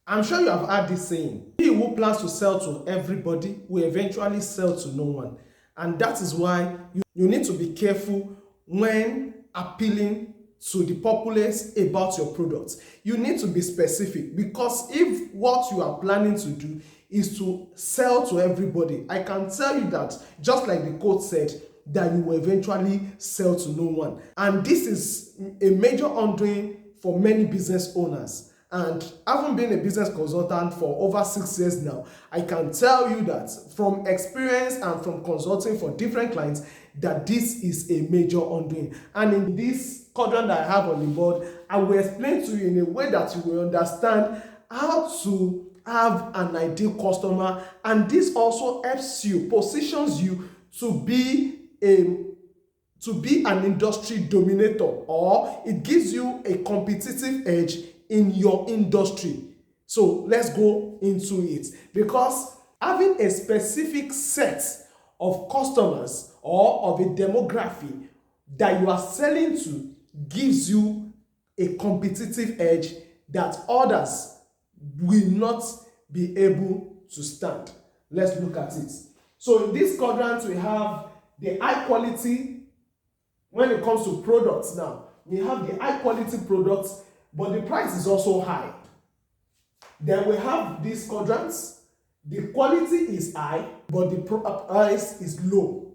I'm sure you have heard this saying, he who plans to sell to everybody will eventually sell to no one. And that is why you need to be careful when appealing to the populace about your products. You need to be specific, because if what you are planning to do is to sell to everybody, I can tell you that, just like the quote said, that you will eventually sell to no one. And this is a major undoing for many business owners. And having been a business consultant for over 6 years now, I can tell you that from experience and from consulting for different clients, that this is a major undoing. And in this quadrant that I have on the board, I will explain to you in a way that you will understand how to have an ideal customer. And this also helps you, positions you to be an industry dominator, or it gives you a competitive edge in your industry. So let's go into it, because having a specific set of customers or of a demography that you are selling to gives you a competitive edge that others will not be able to stand. Let's look at it. So in this quadrant, we have the high quality. When it comes to products now, we have the high quality products, but the price is also high. Then we have these quadrants. The quality is high, but the price is low.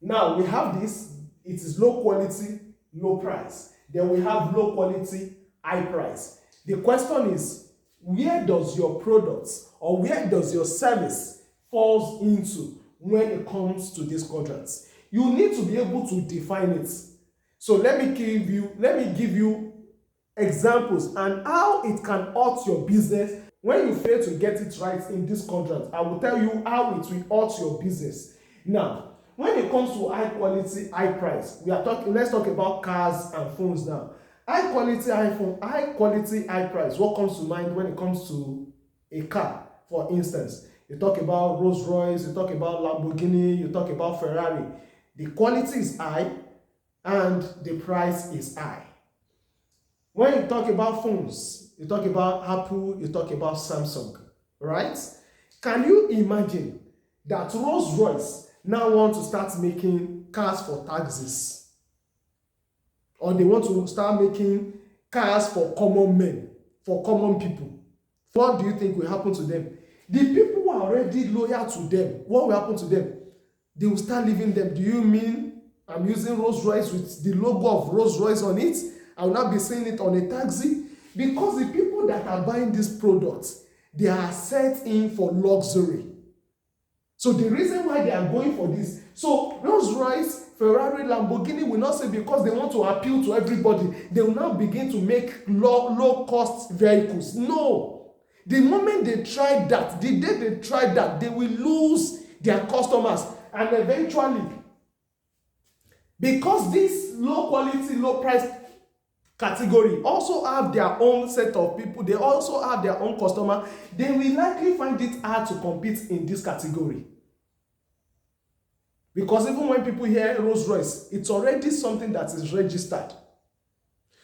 Now we have this, it is low quality, low price. Then we have low quality, high price. The question is, where does your product or where does your service falls into when it comes to these quadrants? You need to be able to define it. So let me give you examples and how it can hurt your business when you fail to get it right in this quadrant. I will tell you how it will hurt your business. Now, when it comes to high quality, high price, let's talk about cars and phones now. High quality iPhone, high quality, high price. What comes to mind when it comes to a car, for instance? You talk about Rolls Royce, you talk about Lamborghini, you talk about Ferrari. The quality is high and the price is high. When you talk about phones, you talk about Apple, you talk about Samsung, right? Can you imagine that Rolls Royce now want to start making cars for taxis? Or they want to start making cars for common men, for common people? What do you think will happen to them? The people who are already loyal to them, what will happen to them? They will start leaving them. Do you mean I'm using Rolls Royce with the logo of Rolls Royce on it? I will not be seeing it on a taxi? Because the people that are buying this product, they are set in for luxury. So the reason why they are going for this, so Rolls Royce, Ferrari, Lamborghini will not say because they want to appeal to everybody, they will now begin to make low cost vehicles. No. The moment they try that, the day they try that, they will lose their customers. And eventually, because this low quality, low price category also have their own set of people, they also have their own customer, they will likely find it hard to compete in this category. Because even when people hear Rolls Royce, it's already something that is registered.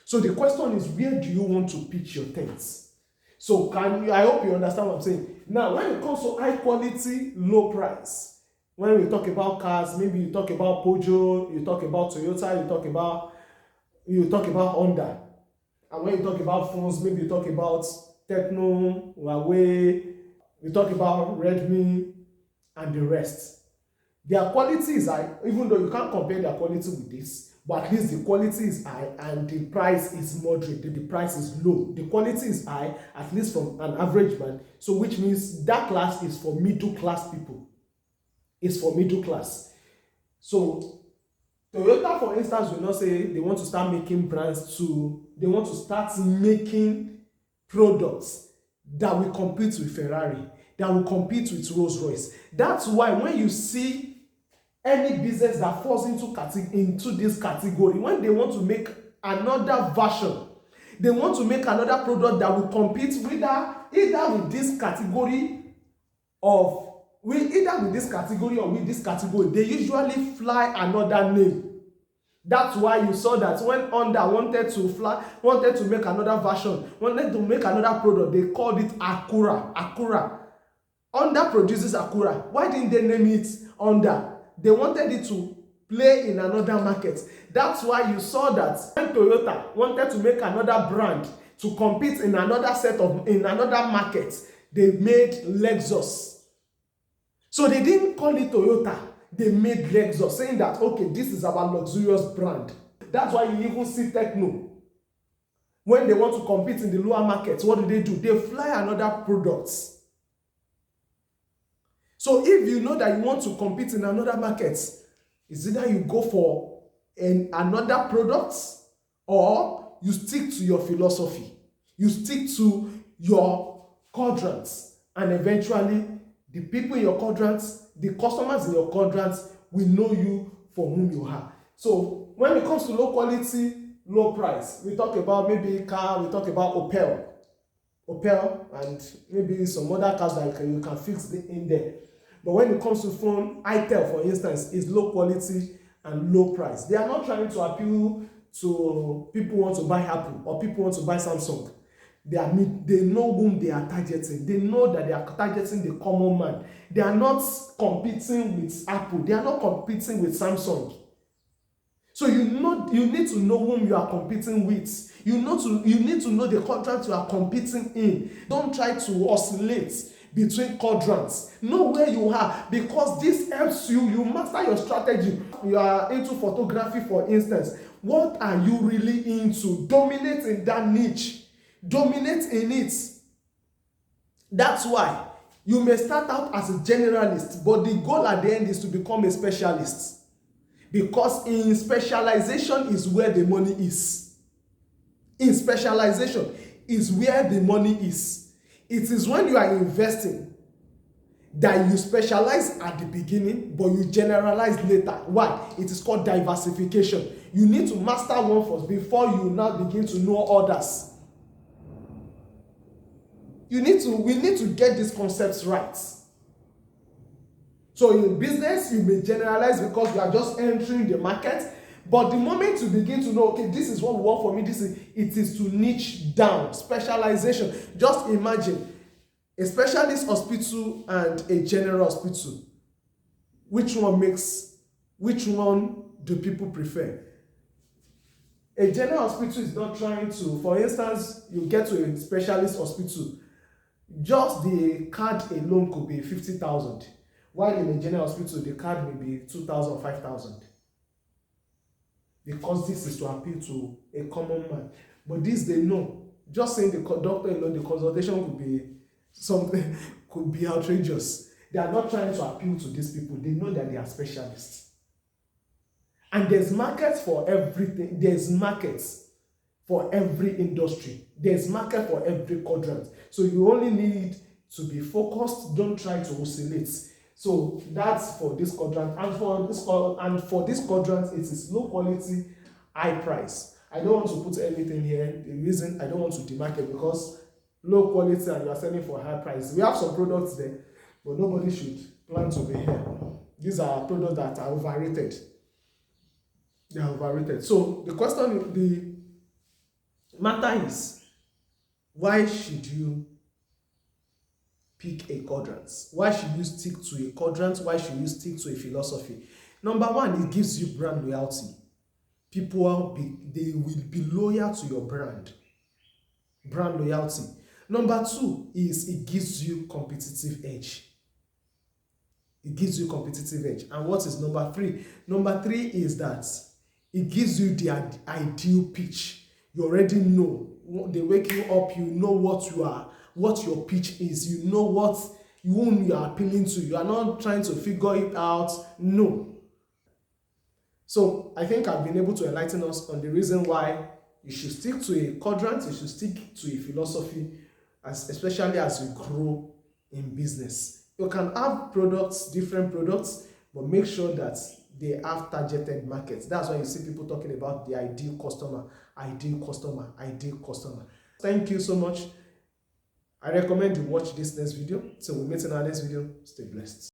So the question is, where do you want to pitch your tents? So I hope you understand what I'm saying. Now, when it comes to high quality, low price, when we talk about cars, maybe you talk about Peugeot, you talk about Toyota, you talk about Honda. And when you talk about phones, maybe you talk about Tecno, Huawei, you talk about Redmi, and the rest. Their quality is high, even though you can't compare their quality with this, but at least the quality is high and the price is moderate, the price is low. The quality is high, at least from an average man, so which means that class is for middle class people. It's for middle class. So Toyota, for instance, will not say they want to start making they want to start making products that will compete with Ferrari, that will compete with Rolls Royce. That's why when you see any business that falls into this category, when they want to make another version, they want to make another product that will compete either with this category or with this category, they usually fly another name. That's why you saw that when Honda wanted to make another version, wanted to make another product, they called it Acura. Honda produces Acura. Why didn't they name it Honda? They wanted it to play in another market. That's why you saw that when Toyota wanted to make another brand to compete in another market, they made Lexus. So they didn't call it Toyota, they made Lexus, saying that, okay, this is our luxurious brand. That's why you even see Techno. When they want to compete in the lower markets, what do? They fly another products. So if you know that you want to compete in another market, it's either you go for another product or you stick to your philosophy. You stick to your quadrants, and eventually the people in your quadrants, the customers in your quadrants will know you for whom you are. So when it comes to low quality, low price, we talk about maybe car, we talk about Opel, and maybe some other cars that you can fix in there. But when it comes to phone, itel, for instance, is low quality and low price. They are not trying to appeal to people who want to buy Apple or people who want to buy Samsung. They know whom they are targeting. They know that they are targeting the common man. They are not competing with Apple. They are not competing with Samsung. So you need to know whom you are competing with. You need to know the quadrant you are competing in. Don't try to oscillate between quadrants. Know where you are, because this helps you master your strategy. You are into photography, for instance. What are you really into? Dominate in that niche. Dominate in it. That's why you may start out as a generalist, but the goal at the end is to become a specialist, because in specialization is where the money is. In specialization is where the money is. It is when you are investing that you specialize at the beginning, but you generalize later. Why? It is called diversification. You need to master one first before you now begin to know others. We need to get these concepts right. So in business, you may generalize because you are just entering the market. But the moment you begin to know, okay, this is what will work for me, it is to niche down, specialization. Just imagine a specialist hospital and a general hospital. Which one do people prefer? A general hospital is not trying to, for instance, you get to a specialist hospital, just the card alone could be 50,000. While in a general hospital, the card may be 2,000, 5,000. Because this is to appeal to a common man. But this they know. Just saying the doctor alone, the consultation could be outrageous. They are not trying to appeal to these people. They know that they are specialists. And there's markets for everything. There's markets for every industry. There's market for every quadrant. So you only need to be focused. Don't try to oscillate. So that's for this quadrant. And for this quadrant, it is low quality, high price. I don't want to put anything here. The reason I don't want to demarket, because low quality and you are selling for high price. We have some products there, but nobody should plan to be here. These are products that are overrated. They are overrated. So the matter is, why should you pick a quadrant? Why should you stick to a quadrant? Why should you stick to a philosophy? Number one, it gives you brand loyalty. People they will be loyal to your brand. Brand loyalty. Number two is it gives you competitive edge. It gives you competitive edge. And what is number three? Number three is that it gives you the ideal pitch. You already know. They wake you up, you know what your pitch is. You know whom you are appealing to. You are not trying to figure it out. No. So I think I've been able to enlighten us on the reason why you should stick to a quadrant, you should stick to a philosophy, especially as you grow in business. You can have different products, but make sure that they have targeted markets. That's why you see people talking about the ideal customer. Thank you so much. I recommend you watch this next video. So we'll meet in our next video. Stay blessed.